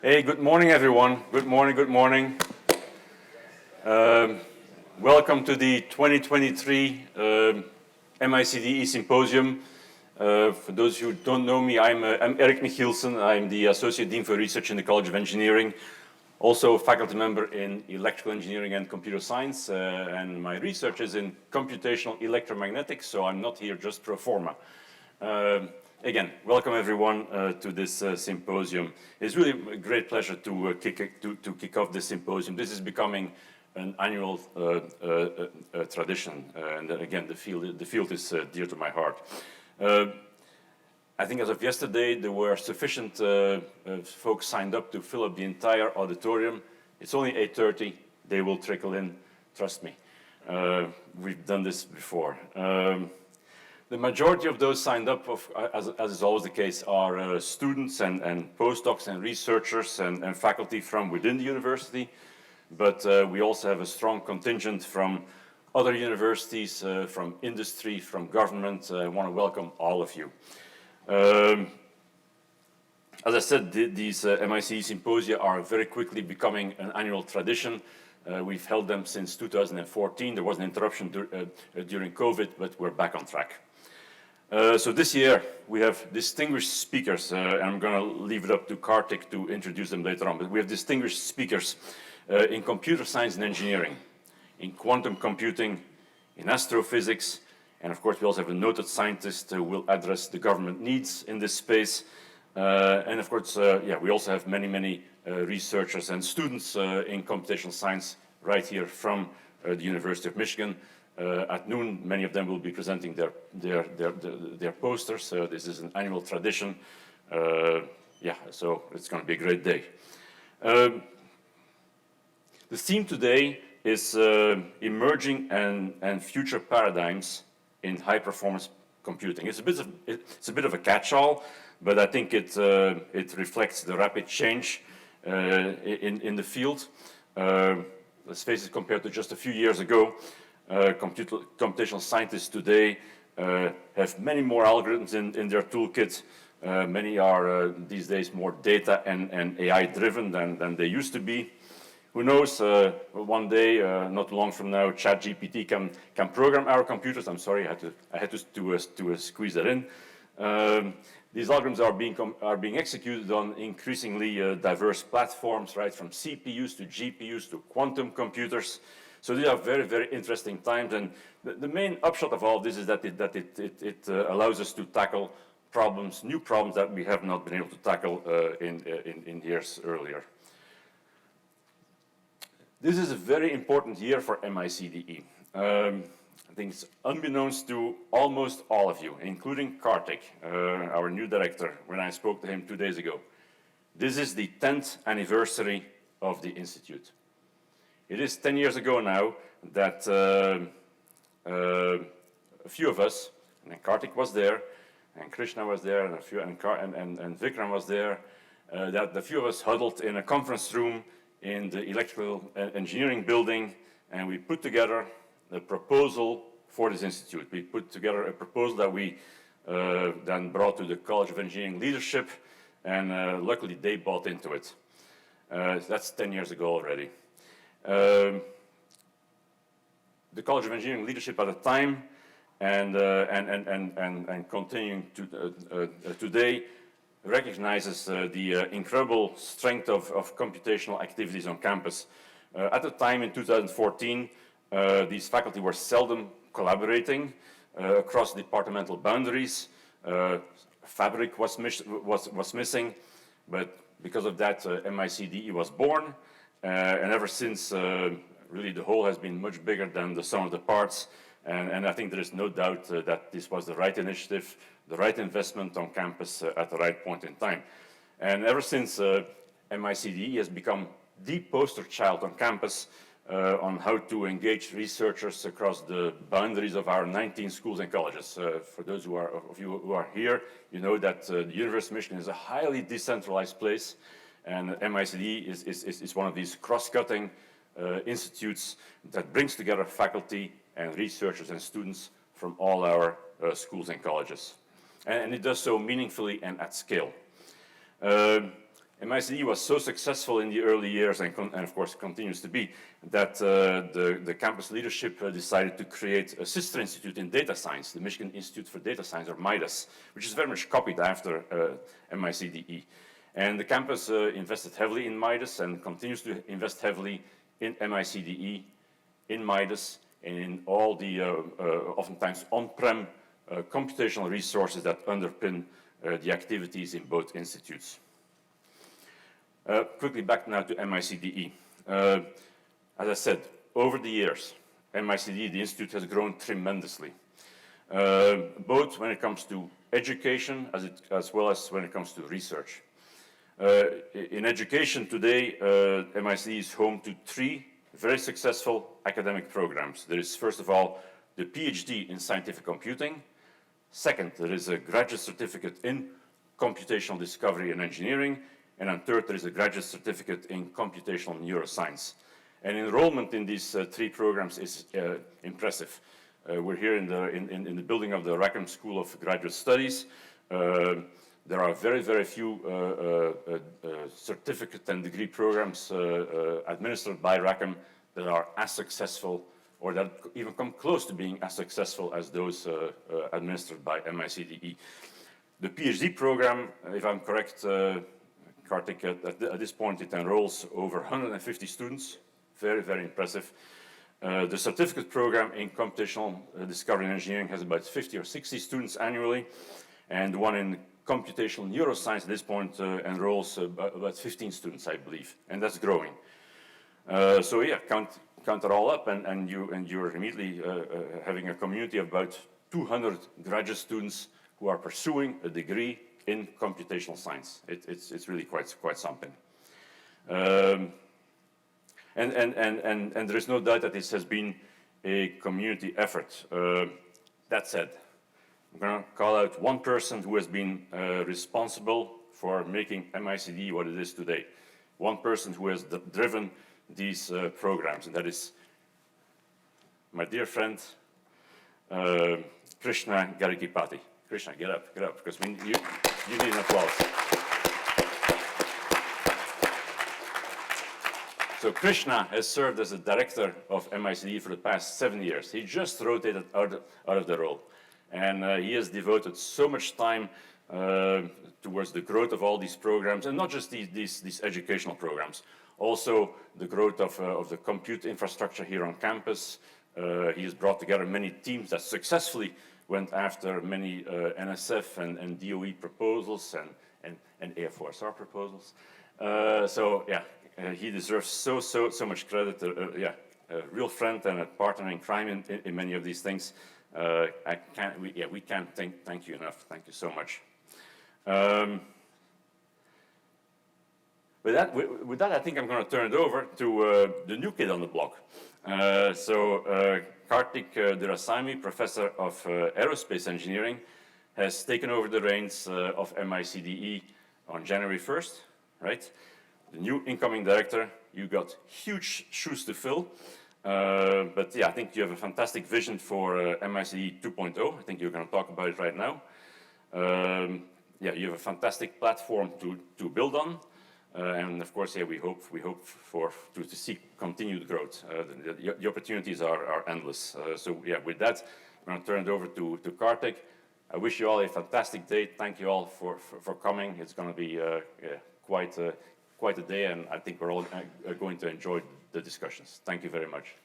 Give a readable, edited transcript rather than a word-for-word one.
Hey, good morning, everyone. Good morning, good morning. Welcome to the 2023 MICDE Symposium. For those who don't know me, I'm Eric Michielssen. I'm the Associate Dean for Research in the College of Engineering, also a faculty member in Electrical Engineering and Computer Science, and my research is in computational electromagnetics, so I'm not here just pro forma. Again, welcome everyone to this symposium. It's really a great pleasure to kick off this symposium. This is becoming an annual tradition, and again, the field is dear to my heart. I think as of yesterday, there were sufficient folks signed up to fill up the entire auditorium. It's only 8:30. They will trickle in, trust me. We've done this before. The majority of those signed up, as is always the case, are students and postdocs and researchers and faculty from within the university. But we also have a strong contingent from other universities, from industry, from government. I want to welcome all of you. As I said, these MICE symposia are very quickly becoming an annual tradition. We've held them since 2014. There was an interruption during COVID, but we're back on track. So this year we have distinguished speakers, and I'm going to leave it up to Kartik to introduce them later on, but we have distinguished speakers in computer science and engineering, in quantum computing, in astrophysics, and of course we also have a noted scientist who will address the government needs in this space. And of course, we also have many researchers and students in computational science right here from the University of Michigan. At noon, many of them will be presenting their posters. This is an annual tradition. So it's going to be a great day. The theme today is emerging and future paradigms in high-performance computing. It's a bit of a catch-all, but I think it reflects the rapid change in the field. Let's face it, compared to just a few years ago, computational scientists today have many more algorithms in their toolkit. Many are these days more data and AI driven than they used to be. Who knows, one day, not long from now, ChatGPT can program our computers. I'm sorry, I had to squeeze that in. These algorithms are being executed on increasingly diverse platforms, right, from CPUs to GPUs to quantum computers. So these are very interesting times, and the main upshot of all this is that it allows us to tackle new problems that we have not been able to tackle in years earlier. This is a very important year for MICDE. I think it's unbeknownst to almost all of you, including Kartik, our new director, when I spoke to him 2 days ago. This is the 10th anniversary of the Institute. It is 10 years ago now that a few of us, and Kartik was there, and Krishna was there, and Vikram was there, that a few of us huddled in a conference room in the electrical engineering building, and we put together the proposal for this institute. We put together a proposal that we then brought to the College of Engineering leadership, and luckily they bought into it. That's 10 years ago already. The College of Engineering leadership at the time and continuing to today recognizes the incredible strength of computational activities on campus. At the time in 2014, these faculty were seldom collaborating across departmental boundaries. Fabric was missing, but because of that, MICDE was born. And ever since, really the whole has been much bigger than the sum of the parts. And I think there is no doubt that this was the right initiative, the right investment on campus at the right point in time. And ever since, MICDE has become the poster child on campus on how to engage researchers across the boundaries of our 19 schools and colleges. For those of you who are here, you know that the University of Michigan is a highly decentralized place. And MICDE is one of these cross-cutting institutes that brings together faculty and researchers and students from all our schools and colleges. And it does so meaningfully and at scale. MICD was so successful in the early years, and of course continues to be, that the campus leadership decided to create a sister institute in data science, the Michigan Institute for Data Science, or MIDAS, which is very much copied after MICDE. And the campus invested heavily in MIDAS and continues to invest heavily in MICDE, in MIDAS, and in all the oftentimes on-prem computational resources that underpin the activities in both institutes. Quickly back now to MICDE. As I said, over the years, MICDE, the institute, has grown tremendously, both when it comes to education as well as when it comes to research. In education today, MICDE is home to 3 very successful academic programs. There is, first of all, the PhD in scientific computing. Second, there is a graduate certificate in computational discovery and engineering. And then third, there is a graduate certificate in computational neuroscience. And enrollment in these 3 programs is impressive. We're here in the building of the Rackham School of Graduate Studies. There are very, very few certificate and degree programs administered by Rackham that are as successful or that even come close to being as successful as those administered by MICDE. The PhD program, if I'm correct, Kartik, at this point it enrolls over 150 students, very, very impressive. The certificate program in computational discovery and engineering has about 50 or 60 students annually, and the one in computational neuroscience at this point enrolls about 15 students, I believe, and that's growing. So yeah, count it all up, and you're immediately having a community of about 200 graduate students who are pursuing a degree in computational science. It's really quite something. And there is no doubt that this has been a community effort. That said, I'm going to call out one person who has been responsible for making MICDE what it is today. One person who has driven these programs, and that is my dear friend, Krishna Garikipati. Krishna, get up, because you need an applause. So Krishna has served as the director of MICDE for the past 7 years. He just rotated out of the role. And he has devoted so much time towards the growth of all these programs, and not just these educational programs, also the growth of the compute infrastructure here on campus. He has brought together many teams that successfully went after many NSF and DOE proposals and AFOSR proposals. So yeah, he deserves so much credit. Yeah, a real friend and a partner in crime in many of these things. We can't thank you enough. Thank you so much. With that, I think I'm going to turn it over to the new kid on the block. Kartik Durasamy, professor of aerospace engineering, has taken over the reins of MICDE on January 1st, right? The new incoming director. You got huge shoes to fill. But yeah, I think you have a fantastic vision for MICDE 2.0. I think you're going to talk about it right now. Yeah, you have a fantastic platform to build on. And of course, yeah, we hope to see continued growth. The opportunities are endless. So yeah, with that, I'm going to turn it over to Kartik. I wish you all a fantastic day. Thank you all for coming. It's going to be quite a day, and I think we're all going to enjoy the discussions. Thank you very much.